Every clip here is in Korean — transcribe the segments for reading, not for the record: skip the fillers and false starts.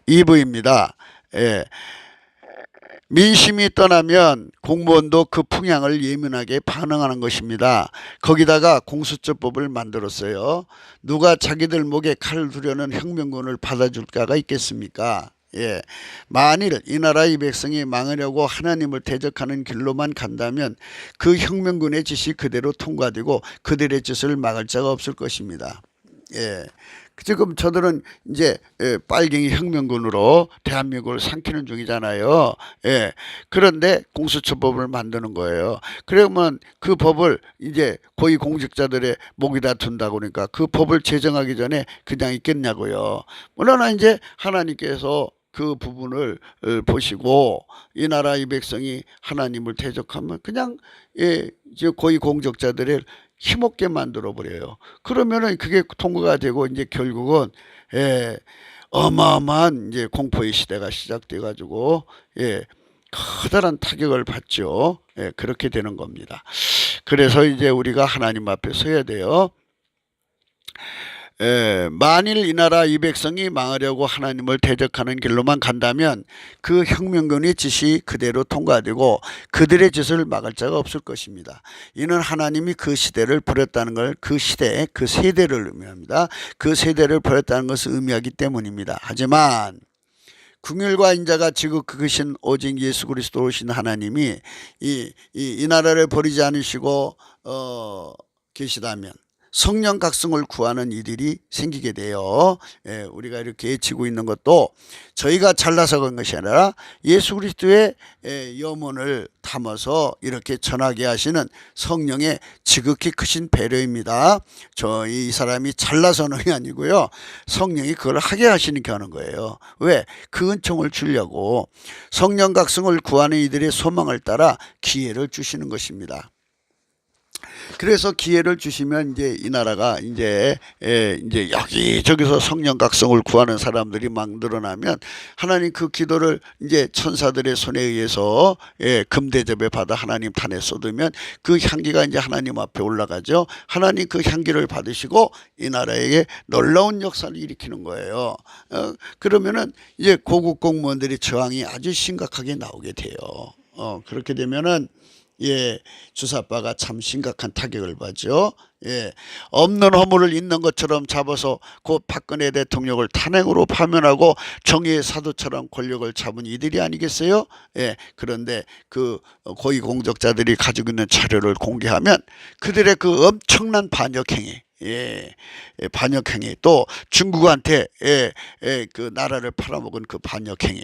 2부입니다. 예. 민심이 떠나면 공무원도 그 풍향을 예민하게 반응하는 것입니다. 거기다가 공수처법을 만들었어요. 누가 자기들 목에 칼을 두려는 혁명군을 받아줄까가 있겠습니까? 예. 만일 이 나라 이 백성이 망하려고 하나님을 대적하는 길로만 간다면 그 혁명군의 짓이 그대로 통과되고 그들의 짓을 막을 자가 없을 것입니다. 예. 지금 저들은 이제 빨갱이 혁명군으로 대한민국을 삼키는 중이잖아요. 예. 그런데 공수처법을 만드는 거예요. 그러면 그 법을 이제 고위공직자들의 목에다 둔다고 그러니까 그 법을 제정하기 전에 그냥 있겠냐고요. 물론 이제 하나님께서 그 부분을 보시고 이 나라 이 백성이 하나님을 대적하면 그냥 이제 고위공직자들의 힘없게 만들어 버려요. 그러면은 그게 통과가 되고 이제 결국은 어마어마한 이제 공포의 시대가 시작돼 가지고 커다란 타격을 받죠. 그렇게 되는 겁니다. 그래서 이제 우리가 하나님 앞에 서야 돼요. 만일 이 나라 이 백성이 망하려고 하나님을 대적하는 길로만 간다면 그 혁명군의 짓이 그대로 통과되고 그들의 짓을 막을 자가 없을 것입니다. 이는 하나님이 그 시대를 버렸다는 걸 그 시대, 그 세대를 의미합니다. 그 세대를 버렸다는 것을 의미하기 때문입니다. 하지만 긍휼과 인자가 지극히신 오직 예수 그리스도 오신 하나님이 이 나라를 버리지 않으시고 계시다면 성령 각성을 구하는 이들이 생기게 돼요. 우리가 이렇게 외치고 있는 것도 저희가 잘나서 그런 것이 아니라 예수 그리스도의 염원을 담아서 이렇게 전하게 하시는 성령의 지극히 크신 배려입니다. 이 사람이 잘나서는 게 아니고요. 성령이 그걸 하게 하시니까 하는 거예요. 왜? 그 은총을 주려고 성령 각성을 구하는 이들의 소망을 따라 기회를 주시는 것입니다. 그래서 기회를 주시면 이제 이 나라가 이제 여기저기서 성령 각성을 구하는 사람들이 막 늘어나면 하나님 그 기도를 이제 천사들의 손에 의해서 금대접에 받아 하나님 탄에 쏟으면 그 향기가 이제 하나님 앞에 올라가죠. 하나님 그 향기를 받으시고 이 나라에게 놀라운 역사를 일으키는 거예요. 그러면은 이제 고급 공무원들의 저항이 아주 심각하게 나오게 돼요. 그렇게 되면은 주사파가 참 심각한 타격을 받죠. 없는 허물을 있는 것처럼 잡아서 그 박근혜 대통령을 탄핵으로 파면하고 정의의 사도처럼 권력을 잡은 이들이 아니겠어요? 그런데 그 고위공직자들이 가지고 있는 자료를 공개하면 그들의 그 엄청난 반역행위, 반역행위, 또 중국한테 그 나라를 팔아먹은 그 반역행위,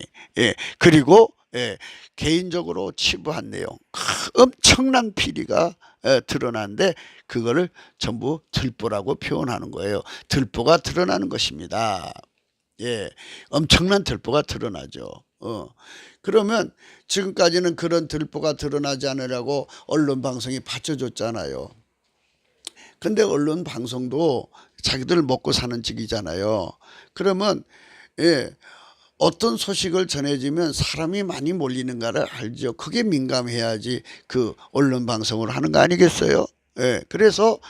그리고 개인적으로 치부한 내용, 엄청난 비리가 드러나는데 그거를 전부 들보라고 표현하는 거예요. 들보가 드러나는 것입니다. 엄청난 들보가 드러나죠. 그러면 지금까지는 그런 들보가 드러나지 않으려고 언론 방송이 받쳐줬잖아요. 근데 언론 방송도 자기들 먹고 사는 직이잖아요. 그러면 어떤 소식을 전해지면 사람이 많이 몰리는가를 알죠. 그게 민감해야지 그 언론 방송을 하는 거 아니겠어요? 그래서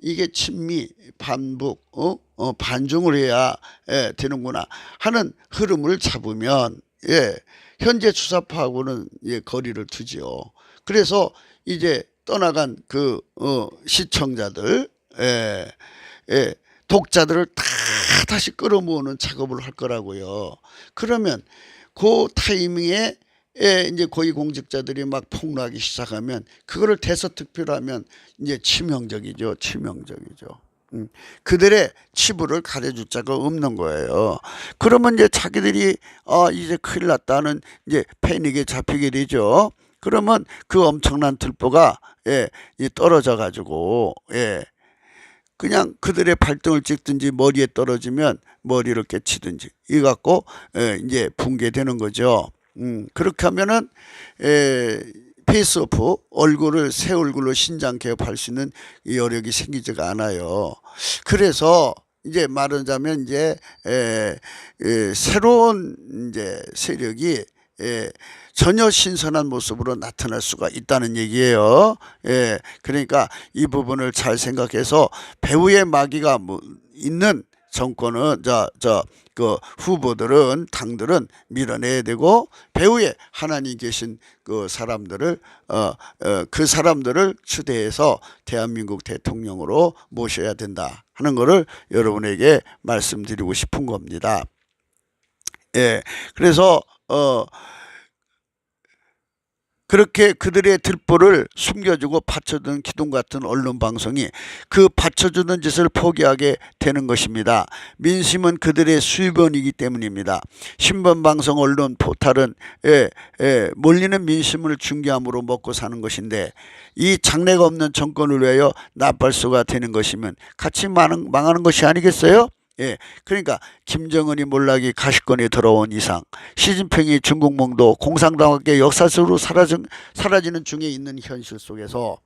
이게 친미, 반북, 반중을 해야 되는구나 하는 흐름을 잡으면 현재 주사파하고는 거리를 두죠. 그래서 이제 떠나간 그 시청자들, 독자들을 다 다시 끌어모으는 작업을 할 거라고요. 그러면 그 타이밍에 이제 고위공직자들이 막 폭로하기 시작하면 그거를 대서특필로 하면 이제 치명적이죠. 치명적이죠. 그들의 치부를 가려줄 자가 없는 거예요. 그러면 이제 자기들이 이제 큰일 났다는 이제 패닉에 잡히게 되죠. 그러면 그 엄청난 들보가 떨어져 가지고 그냥 그들의 발등을 찍든지 머리에 떨어지면 머리를 깨치든지 이 갖고 이제 붕괴되는 거죠. 그렇게 하면은 페이스오프, 얼굴을 새 얼굴로 신장 개업할 수 있는 여력이 생기지가 않아요. 그래서 이제 말하자면 이제 새로운 이제 세력이 전혀 신선한 모습으로 나타날 수가 있다는 얘기예요. 그러니까 이 부분을 잘 생각해서 배후의 마귀가 있는 정권은 그 후보들은 당들은 밀어내야 되고 배후에 하나님 계신 그 사람들을 그 사람들을 추대해서 대한민국 대통령으로 모셔야 된다 하는 것을 여러분에게 말씀드리고 싶은 겁니다. 예, 그래서 그렇게 그들의 들보를 숨겨주고 받쳐주는 기둥 같은 언론 방송이 그 받쳐주는 짓을 포기하게 되는 것입니다. 민심은 그들의 수입원이기 때문입니다. 신聞방송 언론 포탈은 몰리는 민심을 중개함으로 먹고 사는 것인데 이 장래가 없는 정권을 위하여 나팔수가 되는 것이면 같이 망하는 것이 아니겠어요? 예, 그러니까 김정은이 몰락이 가시권에 들어온 이상 시진핑이 중국몽도 공산당에게 역사적으로 사라지는 중에 있는 현실 속에서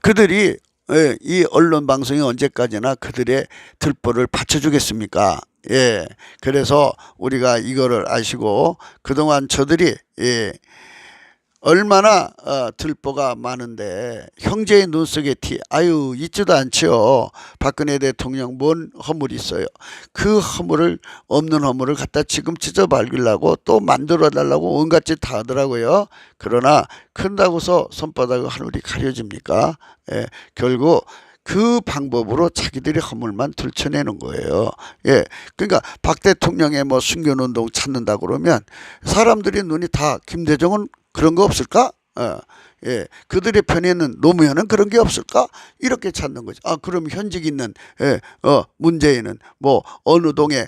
그들이 이 언론 방송이 언제까지나 그들의 들보를 받쳐주겠습니까? 그래서 우리가 이거를 아시고 그동안 저들이 얼마나 들보가 많은데 형제의 눈 속에 티 있지도 않죠. 박근혜 대통령 뭔 허물이 있어요. 그 허물을 없는 허물을 갖다 지금 찢어 밝히려고 또 만들어 달라고 온갖 짓 다 하더라고요. 그러나 큰다고서 손바닥을 하늘이 가려집니까? 결국 그 방법으로 자기들의 허물만 들춰내는 거예요. 그러니까 박 대통령의 뭐 순교운동 찾는다 그러면 사람들의 눈이 다 김대중은 그런 거 없을까? 그들의 편에는 노무현은 그런 게 없을까? 이렇게 찾는 거죠. 그럼 현직 있는 문재인은 뭐 어느 동에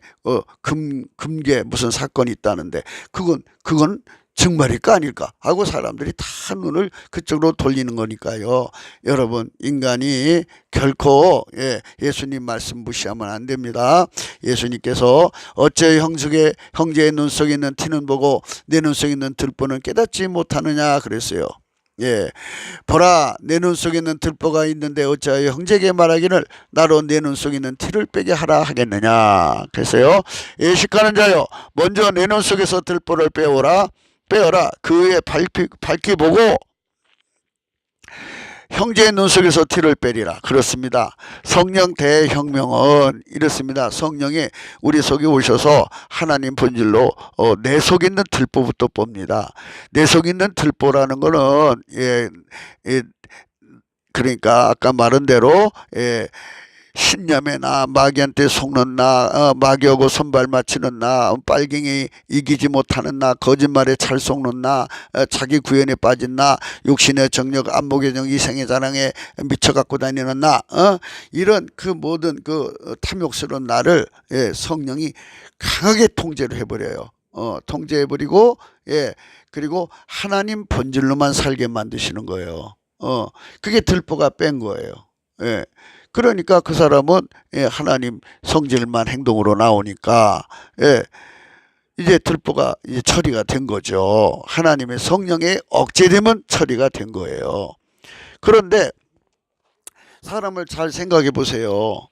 금괴 무슨 사건이 있다는데 그건 정말일까 아닐까 하고 사람들이 다 눈을 그쪽으로 돌리는 거니까요. 여러분 인간이 결코 예수님 말씀 무시하면 안 됩니다. 예수님께서 어째 형제의 눈 속에 있는 티는 보고 내 눈 속에 있는 들보는 깨닫지 못하느냐 그랬어요. 보라 내 눈 속에 있는 들보가 있는데 어찌하여 형제에게 말하기를 나로 내 눈 속에 있는 티를 빼게 하라 하겠느냐 그랬어요. 예식하는 자여 먼저 내 눈 속에서 들보를 빼어라 그 위에 밝히 보고 형제의 눈 속에서 티를 빼리라. 그렇습니다. 성령 대혁명은 이렇습니다. 성령이 우리 속에 오셔서 하나님 본질로 내 속에 있는 들보부터 봅니다. 내 속에 있는 들보라는 거는 그러니까 아까 말한 대로 신념의 나 마귀한테 속는 나 마귀하고 손발 맞추는 나 빨갱이 이기지 못하는 나 거짓말에 잘 속는 나 자기 구현에 빠진 나 육신의 정력 안목의 정 이생의 자랑에 미쳐 갖고 다니는 나 이런 그 모든 그 탐욕스러운 나를 성령이 강하게 통제를 해버려요. 통제해버리고 그리고 하나님 본질로만 살게 만드시는 거예요. 그게 들보가 뺀 거예요. 그러니까 그 사람은 하나님 성질만 행동으로 나오니까 이제 들보가 이제 처리가 된 거죠. 하나님의 성령에 억제되면 처리가 된 거예요. 그런데 사람을 잘 생각해 보세요.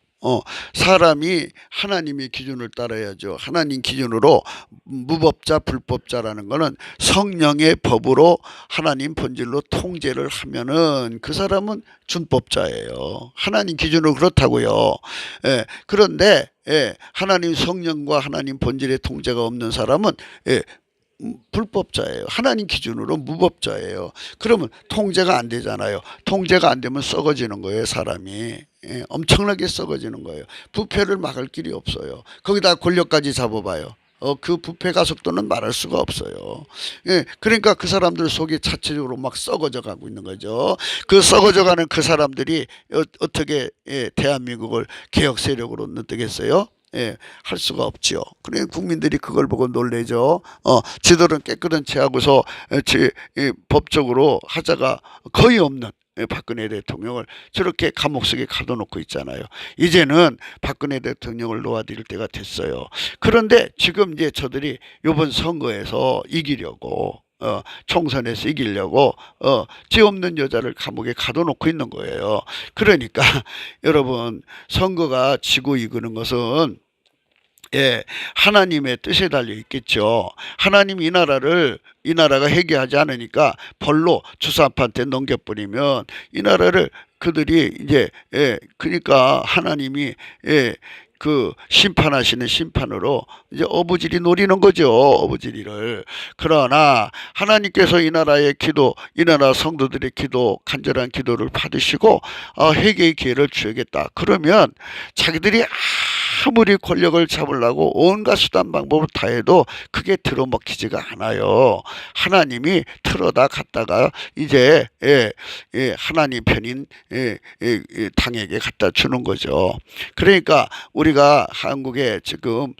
사람이 하나님의 기준을 따라야죠. 하나님 기준으로 무법자 불법자라는 거는 성령의 법으로 하나님 본질로 통제를 하면은 그 사람은 준법자예요. 하나님 기준으로 그렇다고요. 그런데 하나님 성령과 하나님 본질의 통제가 없는 사람은 불법자예요. 하나님 기준으로 무법자예요. 그러면 통제가 안 되잖아요. 통제가 안 되면 썩어지는 거예요. 사람이 엄청나게 썩어지는 거예요. 부패를 막을 길이 없어요. 거기다 권력까지 잡아봐요. 그 부패 가속도는 말할 수가 없어요. 그러니까 그 사람들 속이 자체적으로 막 썩어져 가고 있는 거죠. 그 썩어져 가는 그 사람들이 어떻게 대한민국을 개혁 세력으로 느끼겠어요? 할 수가 없죠. 그래 국민들이 그걸 보고 놀래죠. 지들은 깨끗한 채하고서 법적으로 하자가 거의 없는 박근혜 대통령을 저렇게 감옥 속에 가둬놓고 있잖아요. 이제는 박근혜 대통령을 놓아드릴 때가 됐어요. 그런데 지금 이제 저들이 이번 선거에서 이기려고 총선에서 이기려고 죄 없는 여자를 감옥에 가둬놓고 있는 거예요. 그러니까 여러분 선거가 지고 이기는 것은 하나님의 뜻에 달려 있겠죠. 하나님 이 나라가 회개하지 않으니까 벌로 주사파한테 넘겨버리면 이 나라를 그들이 이제 그러니까 하나님이 그 심판하시는 심판으로 이제 어부지리 노리는 거죠. 어부지리를. 그러나 하나님께서 이 나라의 기도, 이 나라 성도들의 기도, 간절한 기도를 받으시고 회개의 기회를 주겠다. 그러면 자기들이 아무리 권력을 잡으려고 온갖 수단 방법을 다해도 그게 들어먹히지가 않아요. 하나님이 틀어다 갔다가 이제 하나님 편인 당에게 갖다 주는 거죠. 그러니까 우리가 한국에 지금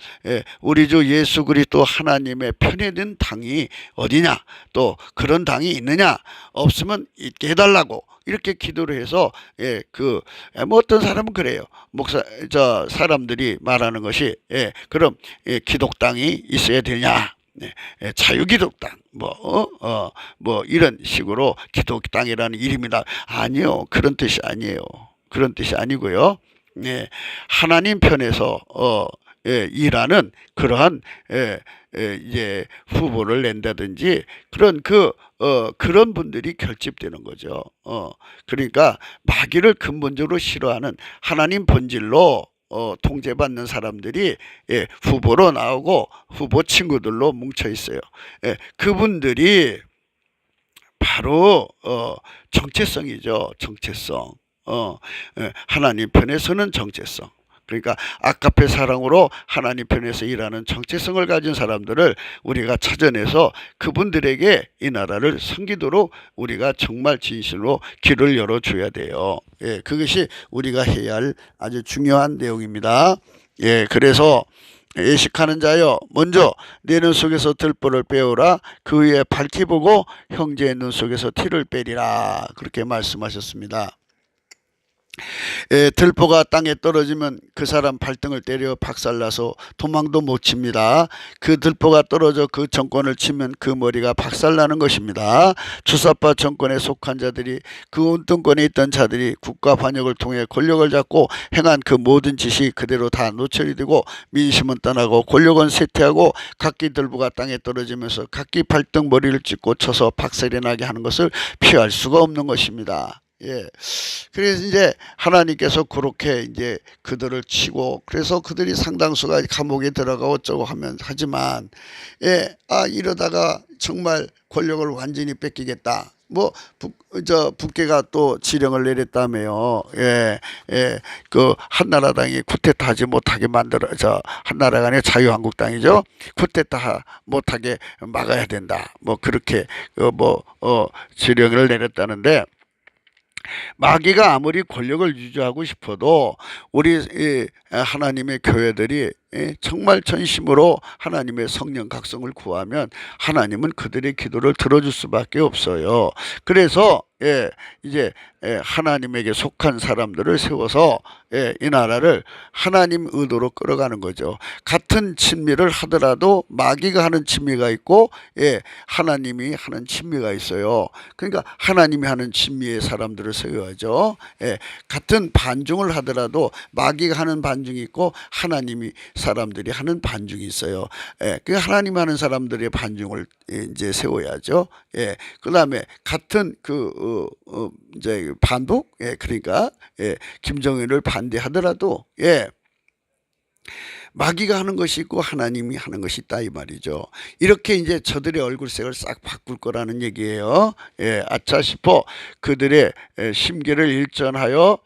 우리 주 예수 그리스도 하나님의 편에 든 당이 어디냐, 또 그런 당이 있느냐, 없으면 있게 해달라고 이렇게 기도를 해서 뭐 어떤 사람은 그래요. 사람들이 말하는 것이 그럼 기독당이 있어야 되냐? 자유기독당 뭐 이런 식으로 기독당이라는 이름이다. 아니요, 그런 뜻이 아니에요. 그런 뜻이 아니고요. 하나님 편에서 일하는 그러한 이제 후보를 낸다든지 그런 분들이 결집되는 거죠. 그러니까 마귀를 근본적으로 싫어하는 하나님 본질로 통제받는 사람들이 후보로 나오고 후보 친구들로 뭉쳐 있어요. 그분들이 바로 정체성이죠. 정체성. 하나님 편에 서는 정체성. 그러니까 아까페 사랑으로 하나님 편에서 일하는 정체성을 가진 사람들을 우리가 찾아내서 그분들에게 이 나라를 섬기도록 우리가 정말 진실로 길을 열어줘야 돼요. 그것이 우리가 해야 할 아주 중요한 내용입니다. 그래서 예식하는 자여, 먼저 내 눈 속에서 들보를 빼오라. 그 위에 밝히 보고 형제의 눈 속에서 티를 빼리라. 그렇게 말씀하셨습니다. 들보가 땅에 떨어지면 그 사람 발등을 때려 박살나서 도망도 못 칩니다. 그 들보가 떨어져 그 정권을 치면 그 머리가 박살나는 것입니다. 주사파 정권에 속한 자들이, 그 온등권에 있던 자들이 국가 반역을 통해 권력을 잡고 행한 그 모든 짓이 그대로 다 노출이 되고 민심은 떠나고 권력은 쇠퇴하고 각기 들보가 땅에 떨어지면서 각기 발등 머리를 찍고 쳐서 박살이 나게 하는 것을 피할 수가 없는 것입니다. 그래서 이제 하나님께서 그렇게 이제 그들을 치고, 그래서 그들이 상당수가 감옥에 들어가고 어쩌고 하지만, 이러다가 정말 권력을 완전히 뺏기겠다. 북계가 또 지령을 내렸다며요. 그 한나라당이 쿠데타 하지 못하게 한나라가 아니라 자유한국당이죠. 쿠데타 못하게 막아야 된다. 그렇게 지령을 내렸다는데, 마귀가 아무리 권력을 유지하고 싶어도 우리 하나님의 교회들이 정말 전심으로 하나님의 성령 각성을 구하면 하나님은 그들의 기도를 들어줄 수밖에 없어요. 그래서 이제 하나님에게 속한 사람들을 세워서 이 나라를 하나님 의도로 끌어가는 거죠. 같은 친미를 하더라도 마귀가 하는 친미가 있고 하나님이 하는 친미가 있어요. 그러니까 하나님이 하는 친미의 사람들을 세워야죠. 같은 반중을 하더라도 마귀가 하는 반중이 있고 하나님이 사람들이 하는 반중이 있어요. 그 하나님 하는 사람들의 반중을 이제 세워야죠. 그 다음에 같은 이제 반복, 그러니까 김정은을 반대하더라도 마귀가 하는 것이 있고 하나님이 하는 것이 있다 이 말이죠. 이렇게 이제 저들의 얼굴색을 싹 바꿀 거라는 얘기예요. 아차 싶어 그들의 심기를 일전하여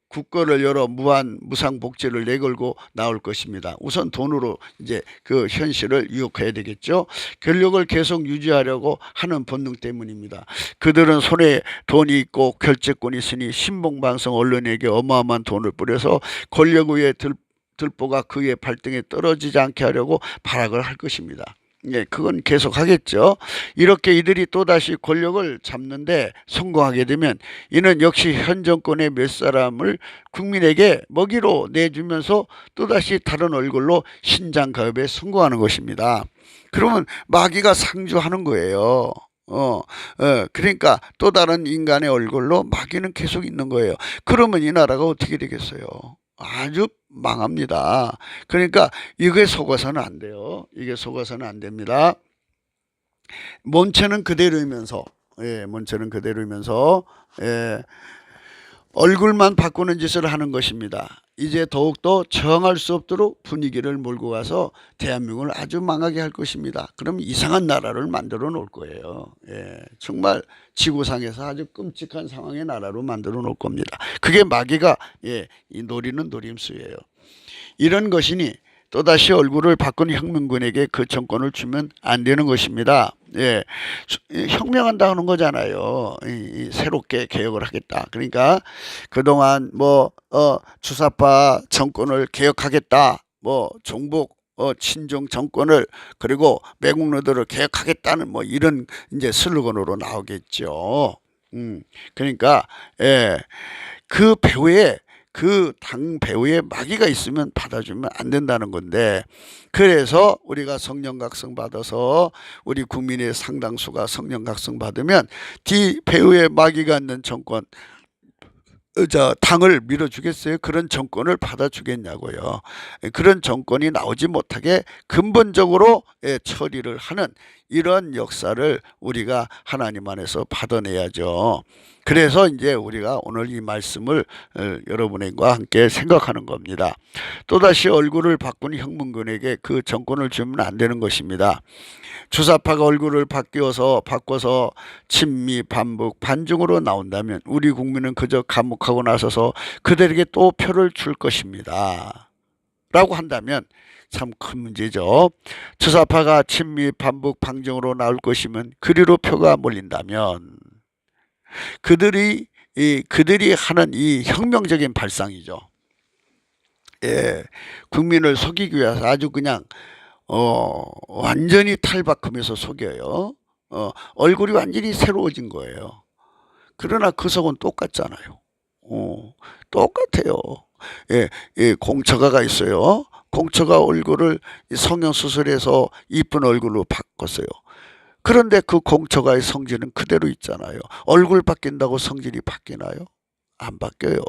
국거를 열어 무상 복지를 내걸고 나올 것입니다. 우선 돈으로 이제 그 현실을 유혹해야 되겠죠. 권력을 계속 유지하려고 하는 본능 때문입니다. 그들은 손에 돈이 있고 결재권이 있으니 신봉방송 언론에게 어마어마한 돈을 뿌려서 권력 위에 들보가 그의 발등에 떨어지지 않게 하려고 발악을 할 것입니다. 그건 계속 하겠죠. 이렇게 이들이 또다시 권력을 잡는데 성공하게 되면 이는 역시 현 정권의 몇 사람을 국민에게 먹이로 내주면서 또다시 다른 얼굴로 신장가업에 성공하는 것입니다. 그러면 마귀가 상주하는 거예요. 그러니까 또 다른 인간의 얼굴로 마귀는 계속 있는 거예요. 그러면 이 나라가 어떻게 되겠어요? 아주 망합니다. 그러니까 이게 속아서는 안 돼요. 이게 속아서는 안 됩니다. 본체는 그대로이면서, 본체는 그대로이면서, 얼굴만 바꾸는 짓을 하는 것입니다. 이제 더욱더 저항할 수 없도록 분위기를 몰고 가서 대한민국을 아주 망하게 할 것입니다. 그럼 이상한 나라를 만들어 놓을 거예요. 예, 정말 지구상에서 아주 끔찍한 상황의 나라로 만들어 놓을 겁니다. 그게 마귀가 이 노리는 노림수예요. 이런 것이니 또다시 얼굴을 바꾼 혁명군에게 그 정권을 주면 안 되는 것입니다. 예, 혁명한다 하는 거잖아요. 새롭게 개혁을 하겠다. 그러니까 그동안 주사파 정권을 개혁하겠다. 종북 친중 정권을 그리고 매국노들을 개혁하겠다는 이런 이제 슬로건으로 나오겠죠. 그러니까 그 배후에 그 당 배후에 마귀가 있으면 받아주면 안 된다는 건데, 그래서 우리가 성령각성 받아서 우리 국민의 상당수가 성령각성 받으면 뒤 배후에 마귀가 있는 정권 당을 밀어주겠어요? 그런 정권을 받아주겠냐고요. 그런 정권이 나오지 못하게 근본적으로 처리를 하는 이런 역사를 우리가 하나님 안에서 받아내야죠. 그래서 이제 우리가 오늘 이 말씀을 여러분과 함께 생각하는 겁니다. 또다시 얼굴을 바꾼 혁명군에게 그 정권을 주면 안 되는 것입니다. 주사파가 얼굴을 바꿔서 친미, 반북, 반중으로 나온다면 우리 국민은 그저 감옥하고 나서서 그들에게 또 표를 줄 것입니다. 라고 한다면 참 큰 문제죠. 주사파가 친미, 반북, 반중으로 나올 것이면 그리로 표가 몰린다면 그들이 하는 이 혁명적인 발상이죠. 국민을 속이기 위해서 아주 그냥 완전히 탈바꿈해서 속여요. 얼굴이 완전히 새로워진 거예요. 그러나 그 속은 똑같잖아요. 똑같아요. 공처가가 있어요. 공처가 얼굴을 성형수술해서 이쁜 얼굴로 바꿨어요. 그런데 그 공처가의 성질은 그대로 있잖아요. 얼굴 바뀐다고 성질이 바뀌나요? 안 바뀌어요.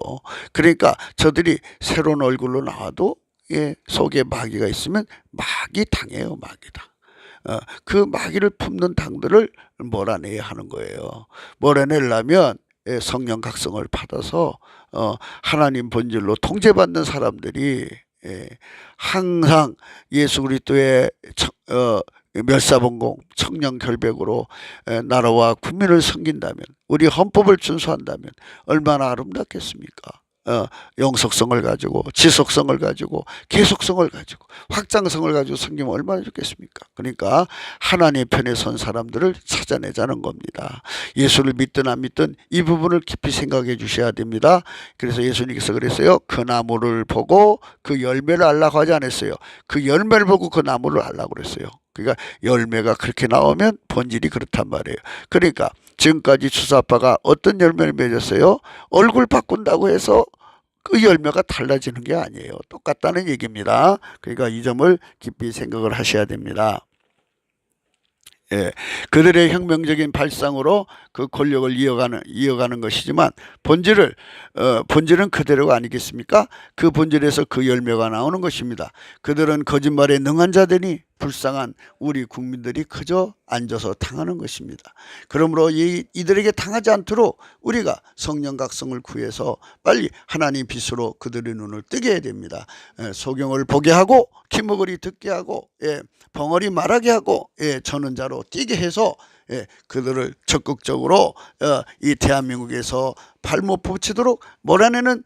그러니까 저들이 새로운 얼굴로 나와도 속에 마귀가 있으면 마귀 당해요. 마귀다. 그 마귀를 품는 당들을 몰아내야 하는 거예요. 몰아내려면 성령 각성을 받아서 하나님 본질로 통제받는 사람들이 항상 예수 그리스도의 멸사봉공 청령결백으로 나라와 국민을 섬긴다면, 우리 헌법을 준수한다면 얼마나 아름답겠습니까? 영속성을 가지고 지속성을 가지고 계속성을 가지고 확장성을 가지고 섬기면 얼마나 좋겠습니까? 그러니까 하나님의 편에 선 사람들을 찾아내자는 겁니다. 예수를 믿든 안 믿든 이 부분을 깊이 생각해 주셔야 됩니다. 그래서 예수님께서 그랬어요. 그 나무를 보고 그 열매를 알라고 하지 않았어요. 그 열매를 보고 그 나무를 알라고 그랬어요. 그러니까 열매가 그렇게 나오면 본질이 그렇단 말이에요. 그러니까 지금까지 주사파가 어떤 열매를 맺었어요? 얼굴 바꾼다고 해서 그 열매가 달라지는 게 아니에요. 똑같다는 얘기입니다. 그러니까 이 점을 깊이 생각을 하셔야 됩니다. 그들의 혁명적인 발상으로 그 권력을 이어가는 것이지만 본질은 그대로가 아니겠습니까? 그 본질에서 그 열매가 나오는 것입니다. 그들은 거짓말에 능한 자들이 불쌍한 우리 국민들이 그저 앉아서 당하는 것입니다. 그러므로 이들에게 당하지 않도록 우리가 성령각성을 구해서 빨리 하나님 빛으로 그들의 눈을 뜨게 해야 됩니다. 소경을 보게 하고 기목을이 듣게 하고 벙어리 말하게 하고 저는 자로 뛰게 해서 그들을 적극적으로 이 대한민국에서 발못 붙이도록 몰아내는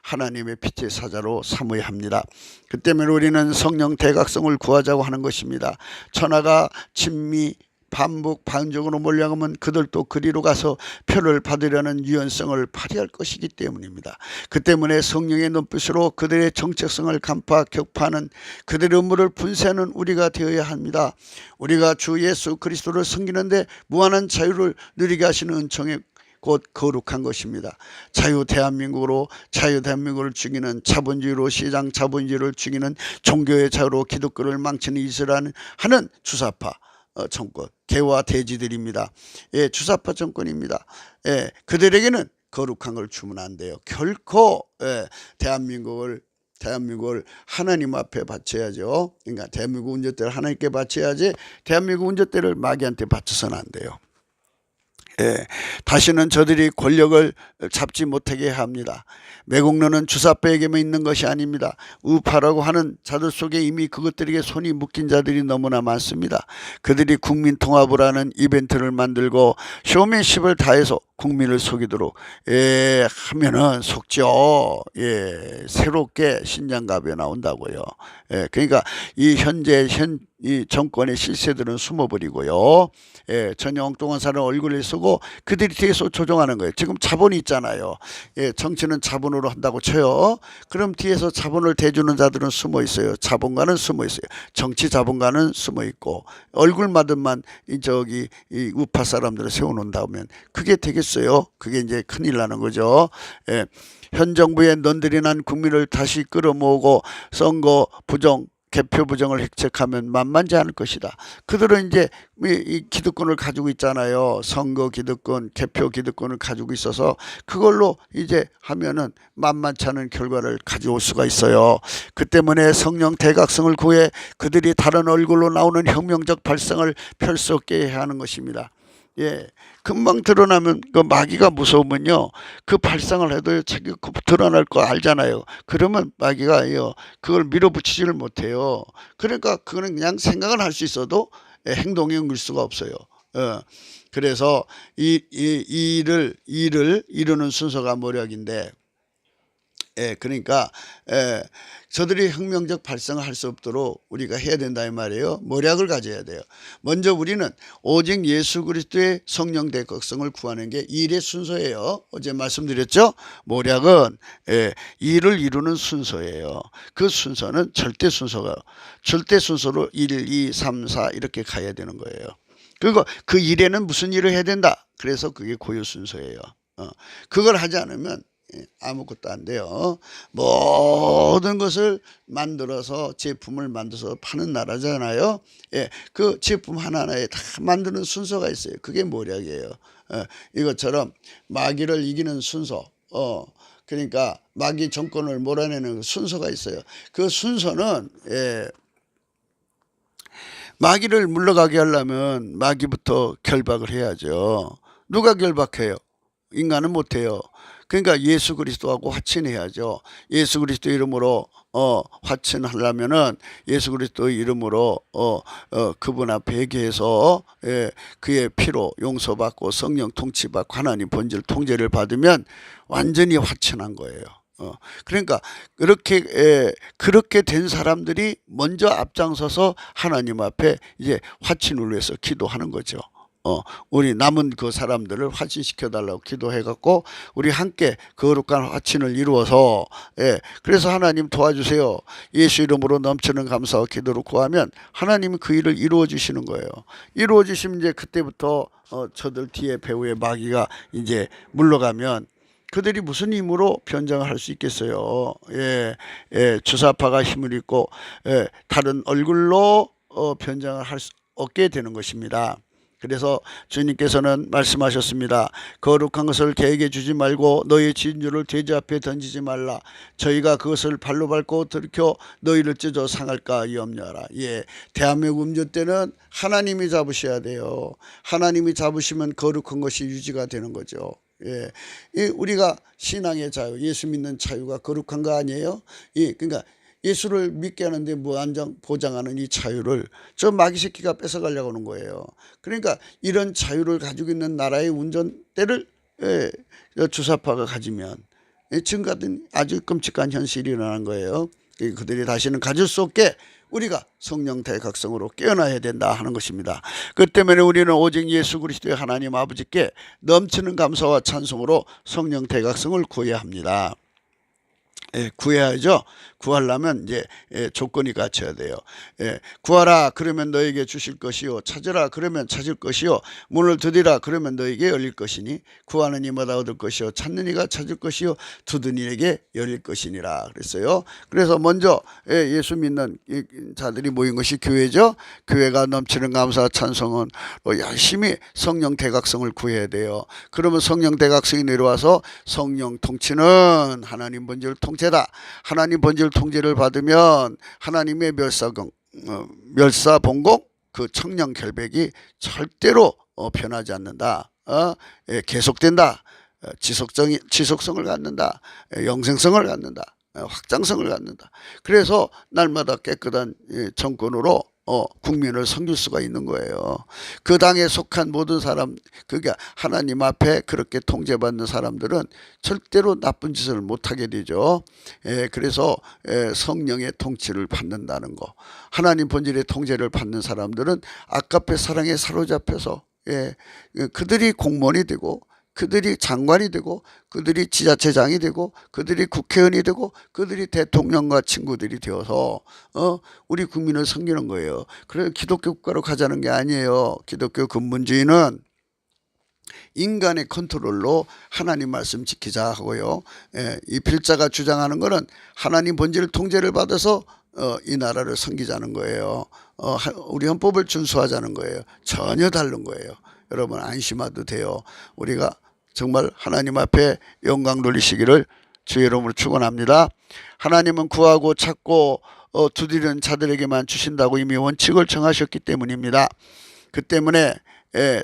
하나님의 빛의 사자로 삼어야 합니다. 그 때문에 우리는 성령 대각성을 구하자고 하는 것입니다. 천하가 친미 반북 반중으로 몰려가면 그들도 그리로 가서 표를 받으려는 유연성을 발휘할 것이기 때문입니다. 그 때문에 성령의 눈빛으로 그들의 정체성을 간파 격파하는 그들의 음모를 분쇄하는 우리가 되어야 합니다. 우리가 주 예수 그리스도를 섬기는데 무한한 자유를 누리게 하시는 은총에 곧 거룩한 것입니다. 자유대한민국을 죽이는 자본주의로 시장 자본주의를 죽이는 종교의 자유로 기독교를 망치는 이스라엘 하는 주사파 정권, 개와 돼지들입니다. 주사파 정권입니다. 그들에게는 거룩한 걸 주면 안 돼요. 결코 대한민국을 하나님 앞에 바쳐야죠. 그러니까 대한민국 운전대를 하나님께 바쳐야지 대한민국 운전대를 마귀한테 바쳐서는 안 돼요. 예, 다시는 저들이 권력을 잡지 못하게 합니다. 매국노는 주사파에게만 있는 것이 아닙니다. 우파라고 하는 자들 속에 이미 그것들에게 손이 묶인 자들이 너무나 많습니다. 그들이 국민통합을 하는 이벤트를 만들고 쇼맨십을 다해서 국민을 속이도록 하면은 속죠. 새롭게 신장갑에 나온다고요. 그러니까 이 현재 이 정권의 실세들은 숨어버리고요. 전혀 엉뚱한 사람 얼굴을 쓰고 그들이 뒤에서 조종하는 거예요. 지금 자본이 있잖아요. 정치는 자본으로 한다고 쳐요. 그럼 뒤에서 자본을 대주는 자들은 숨어 있어요. 자본가는 숨어 있어요. 정치 자본가는 숨어 있고 얼굴마들만 이 우파 사람들을 세워놓는다면 그게 되겠어요. 그게 이제 큰일 나는 거죠. 현 정부의 넌들이 난 국민을 다시 끌어모으고 선거 부정 개표 부정을 획책하면 만만치 않을 것이다. 그들은 이제 이 기득권을 가지고 있잖아요. 선거 기득권, 개표 기득권을 가지고 있어서 그걸로 이제 하면은 만만치 않은 결과를 가져올 수가 있어요. 그 때문에 성령 대각성을 구해 그들이 다른 얼굴로 나오는 혁명적 발상을 펼 수 없게 해야 하는 것입니다. 금방 드러나면 그 마귀가 무서우면요 그 발상을 해도 자기 드러날 거 알잖아요. 그러면 마귀가요 그걸 밀어붙이지를 못해요. 그러니까 그거는 그냥 생각을 할 수 있어도 행동에 옮길 수가 없어요. 그래서 이 일을 이루는 순서가 모략인데, 그러니까 저들이 혁명적 발상을 할 수 없도록 우리가 해야 된다 이 말이에요. 모략을 가져야 돼요. 먼저 우리는 오직 예수 그리스도의 성령 대각성을 구하는 게 일의 순서예요. 어제 말씀드렸죠. 모략은 일을 이루는 순서예요. 그 순서는 절대 순서로 1, 2, 3, 4 이렇게 가야 되는 거예요. 그리고 그 일에는 무슨 일을 해야 된다. 그래서 그게 고유 순서예요. 그걸 하지 않으면 아무것도 안 돼요. 모든 것을 만들어서 제품을 만들어서 파는 나라잖아요. 그 제품 하나하나에 다 만드는 순서가 있어요. 그게 모략이에요. 이것처럼 마귀를 이기는 순서, 그러니까 마귀 정권을 몰아내는 순서가 있어요. 그 순서는 마귀를 물러가게 하려면 마귀부터 결박을 해야죠. 누가 결박해요? 인간은 못해요. 그러니까 예수 그리스도하고 화친해야죠. 예수 그리스도 이름으로 화친하려면은 예수 그리스도 이름으로 그분 앞에 회개해서 그의 피로 용서받고 성령 통치받고 하나님 본질 통제를 받으면 완전히 화친한 거예요. 그러니까 그렇게 된 사람들이 먼저 앞장서서 하나님 앞에 이제 화친을 위해서 기도하는 거죠. 우리 남은 그 사람들을 화친시켜 달라고 기도해 갖고 우리 함께 거룩한 화친을 이루어서 그래서 하나님 도와주세요. 예수 이름으로 넘치는 감사와 기도를 구하면 하나님이 그 일을 이루어 주시는 거예요. 이루어 주시면 이제 그때부터 저들 뒤에 배후에 마귀가 이제 물러가면 그들이 무슨 힘으로 변장을 할 수 있겠어요. 주사파가 힘을 잃고 다른 얼굴로 변장을 할 수 없게 되는 것입니다. 그래서 주님께서는 말씀하셨습니다. 거룩한 것을 개에게 주지 말고 너희의 진주를 돼지 앞에 던지지 말라. 저희가 그것을 발로 밟고 들켜 너희를 찢어 상할까 염려하라. 대한민국 음주 때는 하나님이 잡으셔야 돼요. 하나님이 잡으시면 거룩한 것이 유지가 되는 거죠. 우리가 신앙의 자유, 예수 믿는 자유가 거룩한 거 아니에요? 그러니까 예수를 믿게 하는데 무한정 보장하는 이 자유를 저 마귀 새끼가 뺏어가려고 하는 거예요. 그러니까 이런 자유를 가지고 있는 나라의 운전대를 주사파가 가지면 지금 같은 아주 끔찍한 현실이 일어나는 거예요. 그들이 다시는 가질 수 없게 우리가 성령 대각성으로 깨어나야 된다 하는 것입니다. 그 때문에 우리는 오직 예수 그리스도의 하나님 아버지께 넘치는 감사와 찬송으로 성령 대각성을 구해야 합니다. 구해야죠. 구하려면 이제 조건이 갖춰야 돼요. 구하라 그러면 너에게 주실 것이요, 찾으라 그러면 찾을 것이요, 문을 두드리라 그러면 너에게 열릴 것이니 구하는 이마다 얻을 것이요, 찾는 이가 찾을 것이요, 두드리는 이에게 열릴 것이니라 그랬어요. 그래서 먼저 예수 믿는 자들이 모인 것이 교회죠. 교회가 넘치는 감사와 찬송은 열심히 성령 대각성을 구해야 돼요. 그러면 성령 대각성이 내려와서 성령 통치는 하나님 본질 통제다. 하나님 본질 통제를 받으면 하나님의 멸사봉공 그 청령 결백이 절대로 변하지 않는다. 계속된다. 지속성을 갖는다. 영생성을 갖는다. 확장성을 갖는다. 그래서 날마다 깨끗한 정권으로 국민을 섬길 수가 있는 거예요. 그 당에 속한 모든 사람, 그게 하나님 앞에 그렇게 통제받는 사람들은 절대로 나쁜 짓을 못하게 되죠. 그래서 성령의 통치를 받는다는 거. 하나님 본질의 통제를 받는 사람들은 아까페 사랑에 사로잡혀서 그들이 공무원이 되고, 그들이 장관이 되고, 그들이 지자체장이 되고, 그들이 국회의원이 되고, 그들이 대통령과 친구들이 되어서 우리 국민을 섬기는 거예요. 그래서 기독교 국가로 가자는 게 아니에요. 기독교 근본주의는 인간의 컨트롤로 하나님 말씀 지키자 하고요. 이 필자가 주장하는 것은 하나님 본질 통제를 받아서 이 나라를 섬기자는 거예요. 우리 헌법을 준수하자는 거예요. 전혀 다른 거예요. 여러분 안심하도 돼요. 우리가 정말 하나님 앞에 영광 돌리시기를 주의 이름으로 축원합니다. 하나님은 구하고 찾고 두드리는 자들에게만 주신다고 이미 원칙을 정하셨기 때문입니다. 그 때문에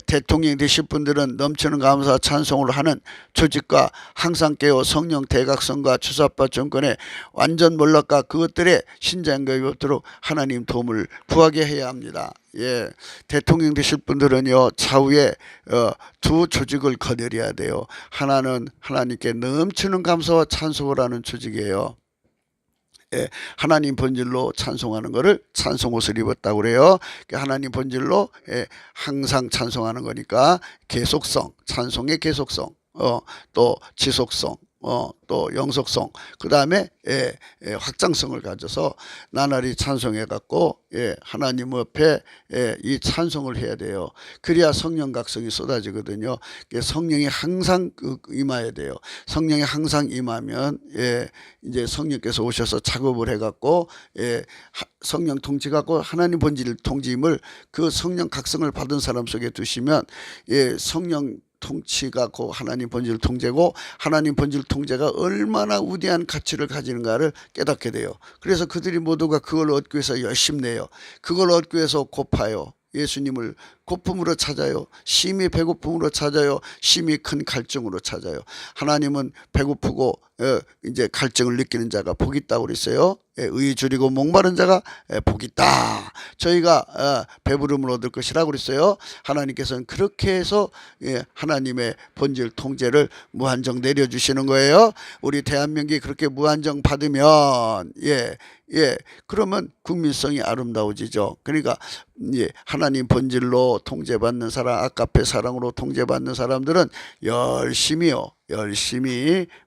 대통령이 되실 분들은 넘치는 감사 찬송을 하는 조직과 항상 깨어 성령 대각성과 주사파 정권의 완전 몰락과 그것들의 신장과 이것도록 하나님 도움을 구하게 해야 합니다. 대통령 되실 분들은요 차후에 두 조직을 거느려야 돼요. 하나는 하나님께 넘치는 감사와 찬송을 하는 조직이에요. 하나님 본질로 찬송하는 것을 찬송옷을 입었다고 그래요. 하나님 본질로 항상 찬송하는 거니까 계속성, 찬송의 계속성, 또 지속성, 또 영속성, 그 다음에 확장성을 가져서 나날이 찬송해 갖고 하나님 앞에 이 찬송을 해야 돼요. 그래야 성령 각성이 쏟아지거든요. 성령이 항상 임해야 돼요. 성령이 항상 임하면 이제 성령께서 오셔서 작업을 해 갖고 성령 통치 갖고 하나님 본질 통지임을 그 성령 각성을 받은 사람 속에 두시면 성령 통치가 그 하나님 본질 통제고 하나님 본질 통제가 얼마나 우대한 가치를 가지는가를 깨닫게 돼요. 그래서 그들이 모두가 그걸 얻기 위해서 열심히 내요. 그걸 얻기 위해서 고파요. 예수님을 고품으로 찾아요. 심히 배고픔으로 찾아요. 심히 큰 갈증으로 찾아요. 하나님은 배고프고 이제 갈증을 느끼는 자가 복이 있다고 그랬어요. 의에 줄이고 목마른 자가 복이 있다. 저희가 배부름을 얻을 것이라고 그랬어요. 하나님께서는 그렇게 해서 하나님의 본질 통제를 무한정 내려주시는 거예요. 우리 대한민국이 그렇게 무한정 받으면 그러면 국민성이 아름다워지죠. 그러니까 하나님 본질로 통제받는 사람, 아까페 사랑으로 통제받는 사람들은 열심히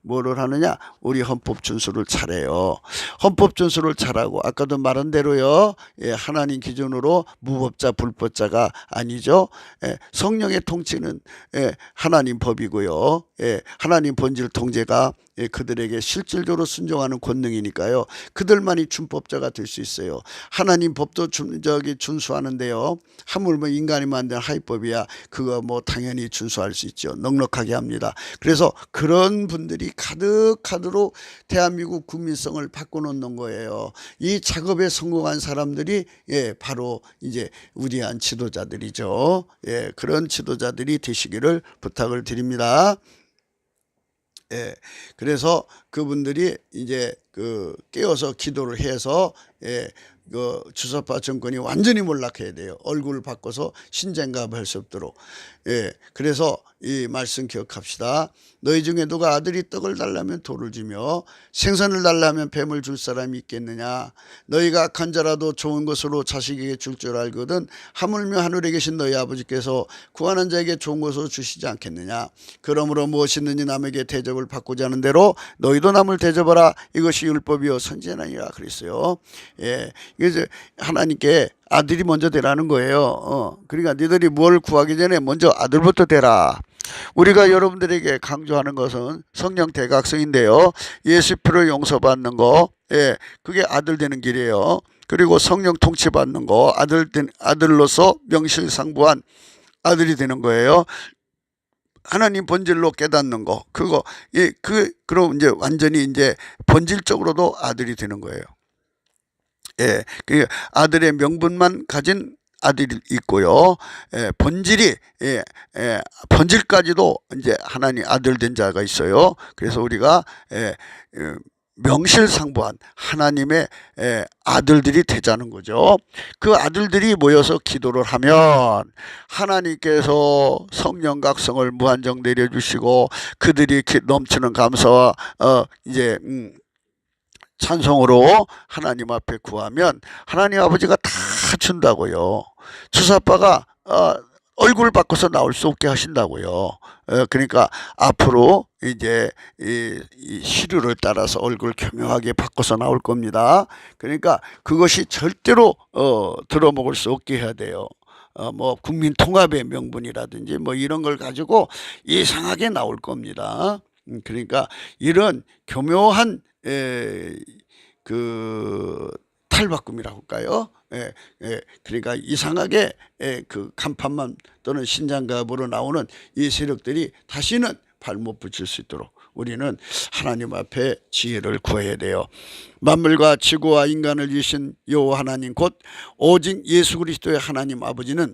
뭐를 하느냐? 우리 헌법 준수를 잘해요. 헌법 준수를 잘하고 아까도 말한 대로요. 하나님 기준으로 무법자 불법자가 아니죠. 성령의 통치는 하나님 법이고요. 하나님 본질 통제가 그들에게 실질적으로 순종하는 권능이니까요. 그들만이 준법자가 될 수 있어요. 하나님 법도 준수하는데요. 하물며 인간이 만든 하위법이야 그거 뭐 당연히 준수할 수 있죠. 넉넉하게 합니다. 그래서 그런 분들이 가득하도록 대한민국 국민성을 바꿔놓는 거예요. 이 작업에 성공한 사람들이 바로 이제 위대한 지도자들이죠. 그런 지도자들이 되시기를 부탁을 드립니다. 그래서 그분들이 이제 깨어서 기도를 해서 그 주사파 정권이 완전히 몰락해야 돼요. 얼굴을 바꿔서 신장갑을 할 수 없도록. 그래서 이 말씀 기억합시다. 너희 중에 누가 아들이 떡을 달라면 돌을 주며 생선을 달라면 뱀을 줄 사람이 있겠느냐. 너희가 악한 자라도 좋은 것으로 자식에게 줄 줄 알거든 하물며 하늘에 계신 너희 아버지께서 구하는 자에게 좋은 것으로 주시지 않겠느냐. 그러므로 무엇이든지 남에게 대접을 받고자 하는 대로 너희도 남을 대접하라. 이것이 율법이요 선지자니라 그랬어요. 그래서 하나님께 아들이 먼저 되라는 거예요. 그러니까 너희들이 뭘 구하기 전에 먼저 아들부터 되라. 우리가 여러분들에게 강조하는 것은 성령 대각성인데요. 예수 피로 용서받는 거, 그게 아들 되는 길이에요. 그리고 성령 통치받는 거, 아들로서 명실상부한 아들이 되는 거예요. 하나님 본질로 깨닫는 거, 그거, 그럼 이제 완전히 이제 본질적으로도 아들이 되는 거예요. 그 아들의 명분만 가진 아들이 있고요. 본질이 본질까지도 이제 하나님 아들 된 자가 있어요. 그래서 우리가 명실상부한 하나님의 아들들이 되자는 거죠. 그 아들들이 모여서 기도를 하면 하나님께서 성령 각성을 무한정 내려주시고 그들이 넘치는 감사와 이제 찬송으로 하나님 앞에 구하면 하나님 아버지가 다 준다고요. 주사빠가 얼굴 바꿔서 나올 수 없게 하신다고요. 그러니까 앞으로 이제 이 시류를 따라서 얼굴 교묘하게 바꿔서 나올 겁니다. 그러니까 그것이 절대로 들어먹을 수 없게 해야 돼요. 뭐 국민 통합의 명분이라든지 뭐 이런 걸 가지고 이상하게 나올 겁니다. 그러니까 이런 교묘한 그 탈바꿈이라고 할까요? 그러니까 이상하게 그 간판만 또는 신장갑으로 나오는 이 세력들이 다시는 발못 붙일 수 있도록 우리는 하나님 앞에 지혜를 구해야 돼요. 만물과 지구와 인간을 지으신 여호와 하나님 곧 오직 예수 그리스도의 하나님 아버지는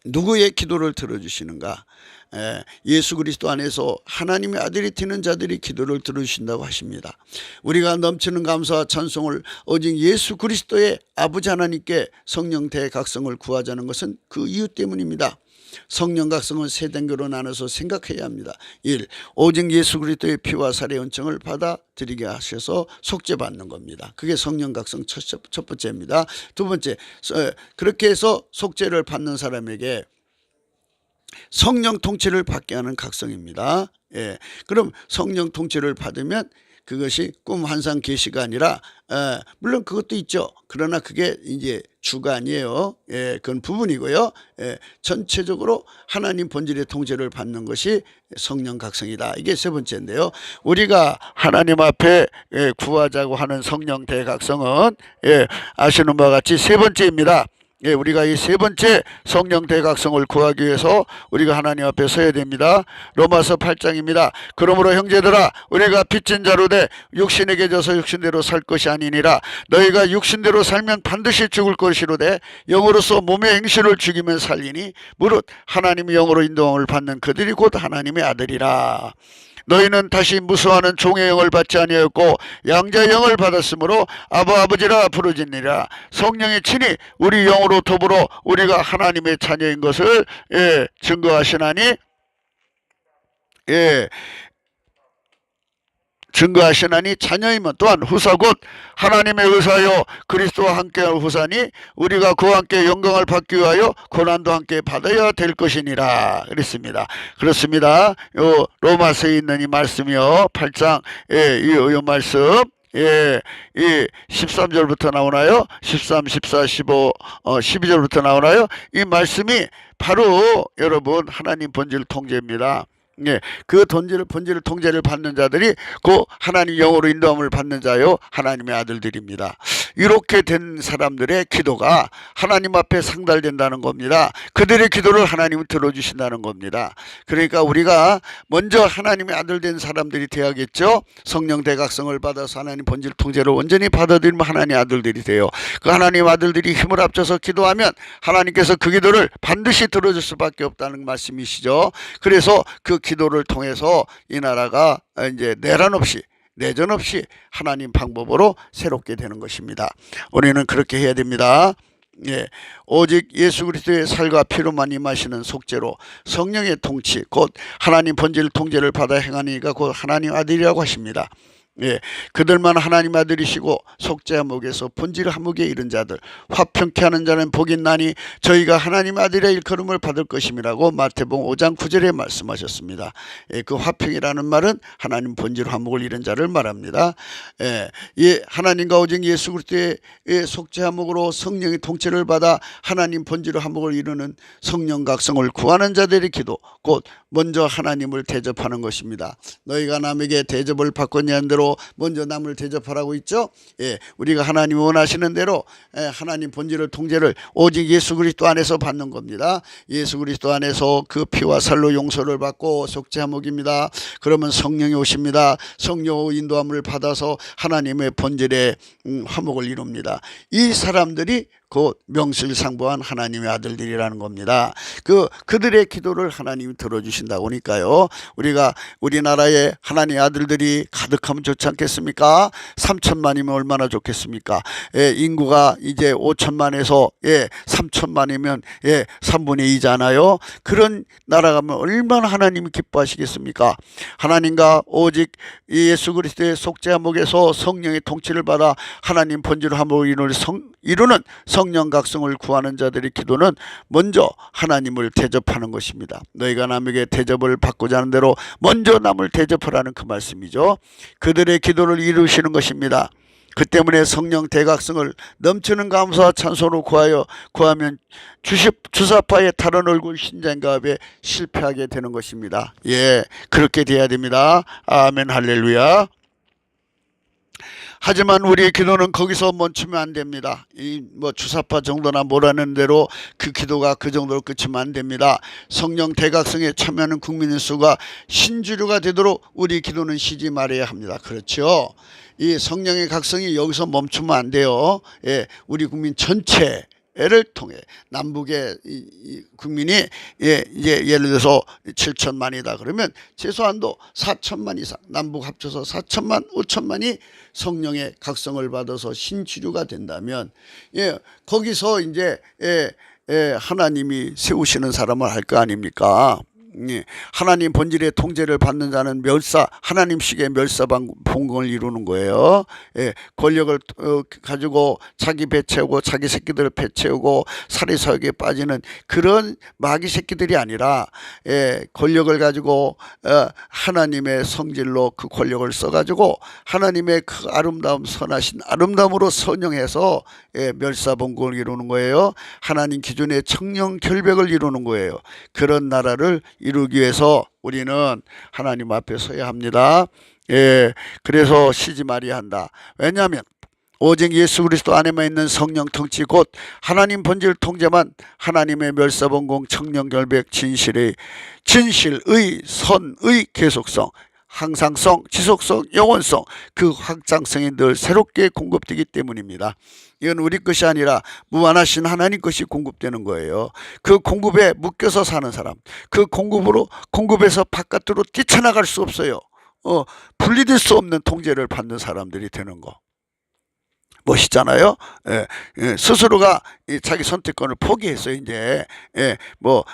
누구의 기도를 들어주시는가? 예수 그리스도 안에서 하나님의 아들이 되는 자들이 기도를 들어주신다고 하십니다. 우리가 넘치는 감사와 찬송을 오직 예수 그리스도의 아버지 하나님께 성령 대각성을 구하자는 것은 그 이유 때문입니다. 성령 각성은 세 단계로 나눠서 생각해야 합니다. 1. 오직 예수 그리스도의 피와 살의 은총을 받아들이게 하셔서 속죄받는 겁니다. 그게 성령 각성 첫 번째입니다. 두 번째, 그렇게 해서 속죄를 받는 사람에게 성령 통치를 받게 하는 각성입니다. 그럼 성령 통치를 받으면 그것이 꿈 환상 계시가 아니라 물론 그것도 있죠. 그러나 그게 이제 주가 아니에요. 그건 부분이고요. 전체적으로 하나님 본질의 통제를 받는 것이 성령 각성이다. 이게 세 번째인데요. 우리가 하나님 앞에 구하자고 하는 성령 대각성은 아시는 바와 같이 세 번째입니다. 우리가 이 세 번째 성령 대각성을 구하기 위해서 우리가 하나님 앞에 서야 됩니다. 로마서 8장입니다. 그러므로 형제들아 우리가 빚진 자로 돼 육신에게 져서 육신대로 살 것이 아니니라. 너희가 육신대로 살면 반드시 죽을 것이로되 영으로서 몸의 행실을 죽이면 살리니 무릇 하나님의 영으로 인도함을 받는 그들이 곧 하나님의 아들이라. 너희는 다시 무수하는 종의 영을 받지 아니하였고 양자의 영을 받았으므로 아버지라 부르짖니라. 성령이 친히 우리 영으로 더불어 우리가 하나님의 자녀인 것을 증거하시나니 증거하시나니 자녀이면 또한 후사 곧 하나님의 의사여 그리스도와 함께할 후사니 우리가 그와 함께 영광을 받기 위하여 고난도 함께 받아야 될 것이니라 그랬습니다. 그렇습니다. 요 로마서에 있는 이 말씀이요 8장 이 말씀 이 13절부터 나오나요? 13, 14, 15, 12절부터 나오나요? 이 말씀이 바로 여러분 하나님 본질 통제입니다. 그 본질을 통제를 받는 자들이 그 하나님 영으로 인도함을 받는 자요 하나님의 아들들입니다. 이렇게 된 사람들의 기도가 하나님 앞에 상달된다는 겁니다. 그들의 기도를 하나님은 들어주신다는 겁니다. 그러니까 우리가 먼저 하나님의 아들 된 사람들이 되어야겠죠. 성령 대각성을 받아서 하나님 본질 통제를 온전히 받아들이면 하나님 아들들이 돼요. 그 하나님 아들들이 힘을 합쳐서 기도하면 하나님께서 그 기도를 반드시 들어줄 수밖에 없다는 말씀이시죠. 그래서 그 기도를 통해서 이 나라가 이제 내전 없이 하나님 방법으로 새롭게 되는 것입니다. 우리는 그렇게 해야 됩니다. 오직 예수 그리스도의 살과 피로만 임하시는 속죄로 성령의 통치 곧 하나님 본질 통제를 받아 행하니가 곧 하나님 아들이라고 하십니다. 그들만 하나님 아들이시고 속죄 한목에서 본질 한목에 이른 자들 화평케 하는 자는 복이 있나니 저희가 하나님 아들의 일컬음을 받을 것임이라고 마태복음 5장 9절에 말씀하셨습니다. 그 화평이라는 말은 하나님 본질 한목을 이룬 자를 말합니다. 하나님과 오직 예수 그리스도의 속죄 한목으로 성령의 통치를 받아 하나님 본질 한목을 이루는 성령 각성을 구하는 자들의 기도 곧 먼저 하나님을 대접하는 것입니다. 너희가 남에게 대접을 받고자 한 대로 대로 먼저 남을 대접하라고 있죠. 예, 우리가 하나님 원하시는 대로 하나님 본질을 통제를 오직 예수 그리스도 안에서 받는 겁니다. 예수 그리스도 안에서 그 피와 살로 용서를 받고 속죄함목입니다. 그러면 성령이 오십니다. 성령 인도함을 받아서 하나님의 본질의 화목을 이룹니다. 이 사람들이 곧 명실상부한 하나님의 아들들이라는 겁니다. 그들의 기도를 하나님이 들어주신다고 하니까요. 우리나라에 하나님의 아들들이 가득하면 좋지 않겠습니까? 3천만이면 얼마나 좋겠습니까? 예, 인구가 이제 5천만에서 3천만이면 3분의 2잖아요. 그런 나라가 면 얼마나 하나님이 기뻐하시겠습니까? 하나님과 오직 예수 그리스도의 속죄함목에서 성령의 통치를 받아 하나님 본질을 함으로 이루는 성령 각성을 구하는 자들의 기도는 먼저 하나님을 대접하는 것입니다. 너희가 남에게 대접을 받고자 하는 대로 먼저 남을 대접하라는 그 말씀이죠. 그들의 기도를 이루시는 것입니다. 그 때문에 성령 대각성을 넘치는 감사와 찬송으로 구하면 주사파의 다른 얼굴 신장가업에 실패하게 되는 것입니다. 예, 그렇게 돼야 됩니다. 아멘 할렐루야. 하지만 우리의 기도는 거기서 멈추면 안 됩니다. 주사파 정도나 뭐라는 대로 그 기도가 그 정도로 끝이면 안 됩니다. 성령 대각성에 참여하는 국민의 수가 신주류가 되도록 우리 기도는 쉬지 말아야 합니다. 그렇죠? 이 성령의 각성이 여기서 멈추면 안 돼요. 예, 우리 국민 전체를 통해 남북의 국민이 이제 예를 들어서 7천만이다 그러면 최소한도 4천만 이상, 남북 합쳐서 4천만 5천만이 성령의 각성을 받아서 신주류가 된다면 거기서 이제 하나님이 세우시는 사람을 할 거 아닙니까? 하나님 본질의 통제를 받는 자는 하나님식의 멸사봉공을 이루는 거예요. 권력을 가지고 자기 배 채우고 자기 새끼들을 배 채우고 사리사욕에 빠지는 그런 마귀 새끼들이 아니라 권력을 가지고 하나님의 성질로 그 권력을 써가지고 하나님의 그 아름다움 선하신 아름다움으로 선용해서 멸사봉공을 이루는 거예요. 하나님 기준의 청령 결백을 이루는 거예요. 그런 나라를 이루기 위해서 우리는 하나님 앞에 서야 합니다. 그래서 쉬지 말아야 한다. 왜냐하면 오직 예수 그리스도 안에만 있는 성령 통치 곧 하나님 본질 통제만 하나님의 멸사봉공 청령결백 진실의 선의 계속성 항상성, 지속성, 영원성 그 확장성이 늘 새롭게 공급되기 때문입니다. 이건 우리 것이 아니라 무한하신 하나님 것이 공급되는 거예요. 그 공급에 묶여서 사는 사람, 그 공급에서 바깥으로 뛰쳐나갈 수 없어요. 분리될 수 없는 통제를 받는 사람들이 되는 거. 멋있잖아요. 스스로가 자기 선택권을 포기해서 이제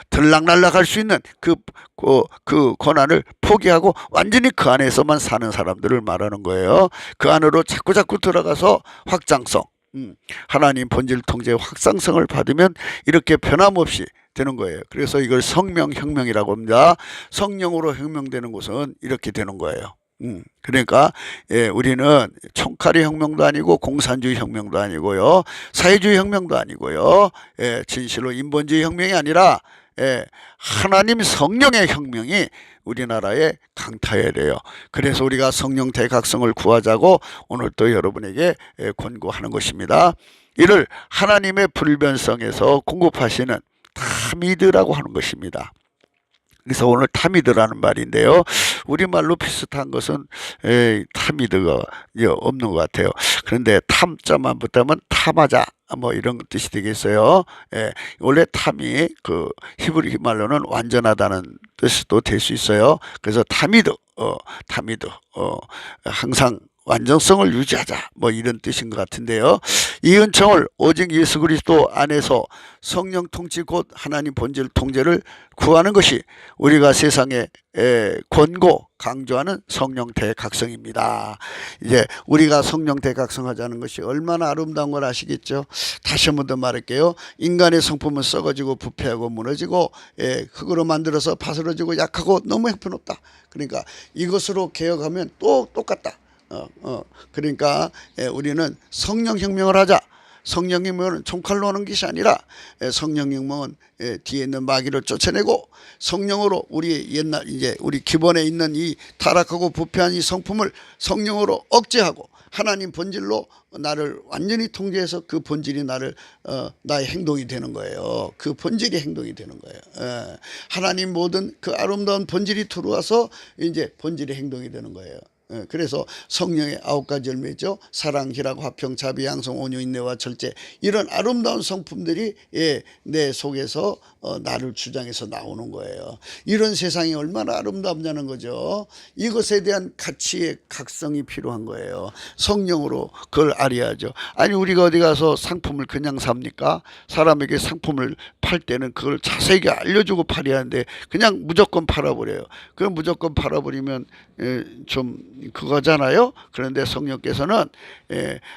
들락날락할 수 있는 그 권한을 포기하고 완전히 그 안에서만 사는 사람들을 말하는 거예요. 그 안으로 자꾸 들어가서 확장성, 하나님 본질 통제의 확장성을 받으면 이렇게 변함없이 되는 거예요. 그래서 이걸 성명혁명이라고 합니다. 성령으로 혁명되는 것은 이렇게 되는 거예요. 그러니까 우리는 총칼의 혁명도 아니고 공산주의 혁명도 아니고요, 사회주의 혁명도 아니고요, 진실로 인본주의 혁명이 아니라 하나님 성령의 혁명이 우리나라에 강타해야 돼요. 그래서 우리가 성령 대각성을 구하자고 오늘 또 여러분에게 권고하는 것입니다. 이를 하나님의 불변성에서 공급하시는 타미드라고 하는 것입니다. 그래서 오늘 타미드라는 말인데요, 우리말로 비슷한 것은 타미드가 없는 것 같아요. 그런데 탐자만 붙으면 타마자 뭐 이런 뜻이 되겠어요. 원래 탐이 그 히브리 말로는 완전하다는 뜻도 될 수 있어요. 그래서 타미드 항상 완전성을 유지하자 뭐 이런 뜻인 것 같은데요. 이 은총을 오직 예수 그리스도 안에서 성령 통치 곧 하나님 본질 통제를 구하는 것이 우리가 세상에 강조하는 성령 대각성입니다. 이제 우리가 성령 대각성하자는 것이 얼마나 아름다운 걸 아시겠죠? 다시 한 번 더 말할게요. 인간의 성품은 썩어지고 부패하고 무너지고 흙으로 만들어서 바스러지고 약하고 너무 형편없다. 그러니까 이것으로 개혁하면 또 똑같다. 그러니까 우리는 성령 혁명을 하자. 성령님은 총칼로 하는 것이 아니라 성령님은 뒤에 있는 마귀를 쫓아내고 성령으로 우리 옛날 이제 우리 기본에 있는 이 타락하고 부패한 이 성품을 성령으로 억제하고 하나님 본질로 나를 완전히 통제해서 그 본질이 나를 나의 행동이 되는 거예요. 그 본질이 행동이 되는 거예요. 하나님 모든 그 아름다운 본질이 들어와서 이제 본질의 행동이 되는 거예요. 그래서 성령의 9가지 열매죠. 사랑, 희락, 화평, 자비, 양성, 온유, 인내와 절제, 이런 아름다운 성품들이 내 속에서 나를 주장해서 나오는 거예요. 이런 세상이 얼마나 아름답냐는 거죠. 이것에 대한 가치의 각성이 필요한 거예요. 성령으로 그걸 알아야죠. 아니 우리가 어디 가서 상품을 그냥 삽니까? 사람에게 상품을 팔 때는 그걸 자세히 알려주고 팔아야 하는데 그냥 무조건 팔아버려요. 그럼 무조건 팔아버리면 좀 그거잖아요. 그런데 성령께서는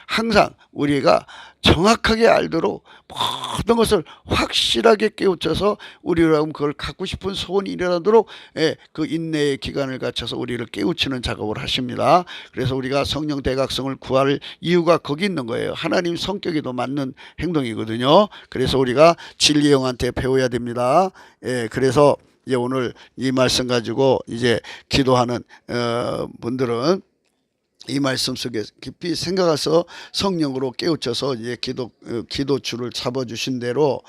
항상 우리가 정확하게 알도록 모든 것을 확실하게 깨우쳐서 우리라면 그걸 갖고 싶은 소원이 일어나도록 그 인내의 기간을 갖춰서 우리를 깨우치는 작업을 하십니다. 그래서 우리가 성령 대각성을 구할 이유가 거기 있는 거예요. 하나님 성격에도 맞는 행동이거든요. 그래서 우리가 진리 영한테 배워야 됩니다. 그래서 이제 오늘 이 말씀 가지고 이제 기도하는 분들은 이 말씀 속에 깊이 생각해서 성령으로 깨우쳐서 이제 기도줄을 잡아주신 대로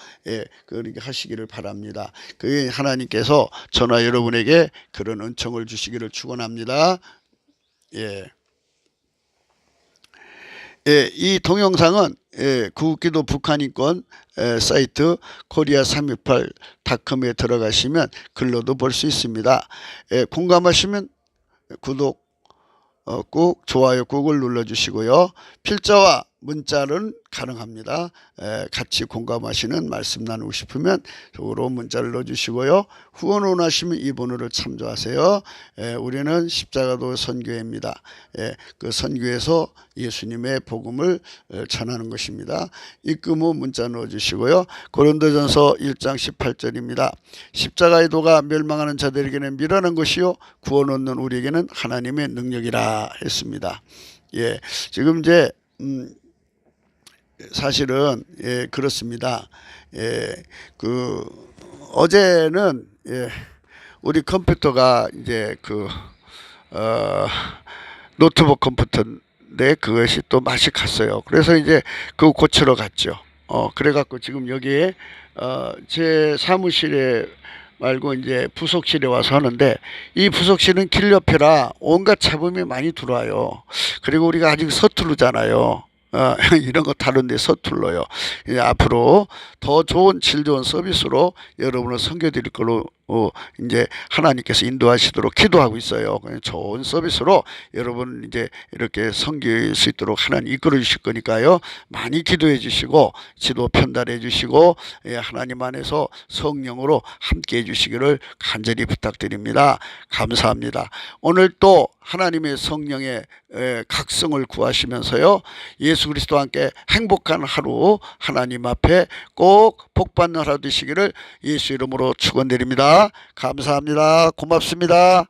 그렇게 하시기를 바랍니다. 그 하나님께서 저나 여러분에게 그런 은총을 주시기를 축원합니다. 이 동영상은 구기도 북한인권 사이트 korea368.com에 들어가시면 글로도 볼 수 있습니다. 공감하시면 구독 꾹 좋아요 꾹을 눌러주시고요. 필자와 문자는 가능합니다. 같이 공감하시는 말씀 나누고 싶으면 적으로 문자를 넣어주시고요. 후원 원하시면 이 번호를 참조하세요. 우리는 십자가도 선교회입니다. 그 선교에서 예수님의 복음을 전하는 것입니다. 입금 후 문자 넣어주시고요. 고린도전서 1장 18절입니다. 십자가의 도가 멸망하는 자들에게는 미련한 것이요 구원 얻는 우리에게는 하나님의 능력이라 했습니다. 지금 이제 사실은 그렇습니다. 어제는 우리 컴퓨터가 이제 노트북 컴퓨터인데 그것이 또 맛이 갔어요. 그래서 이제 그거 고치러 갔죠. 그래갖고 지금 여기에 제 사무실에 말고 이제 부속실에 와서 하는데 이 부속실은 길 옆이라 온갖 잡음이 많이 들어와요. 그리고 우리가 아직 서투르잖아요. 이런 거 다른데 서툴러요. 앞으로 더 좋은 질 좋은 서비스로 여러분을 섬겨드릴 걸로 이제 하나님께서 인도하시도록 기도하고 있어요. 좋은 서비스로 여러분 이제 이렇게 섬길 수 있도록 하나님 이끌어 주실 거니까요. 많이 기도해 주시고 지도 편달해 주시고 하나님 안에서 성령으로 함께 해 주시기를 간절히 부탁드립니다. 감사합니다. 오늘 또 하나님의 성령의 각성을 구하시면서요. 예수 그리스도와 함께 행복한 하루 하나님 앞에 꼭 복받는 하루 되시기를 예수 이름으로 축원드립니다. 감사합니다. 고맙습니다.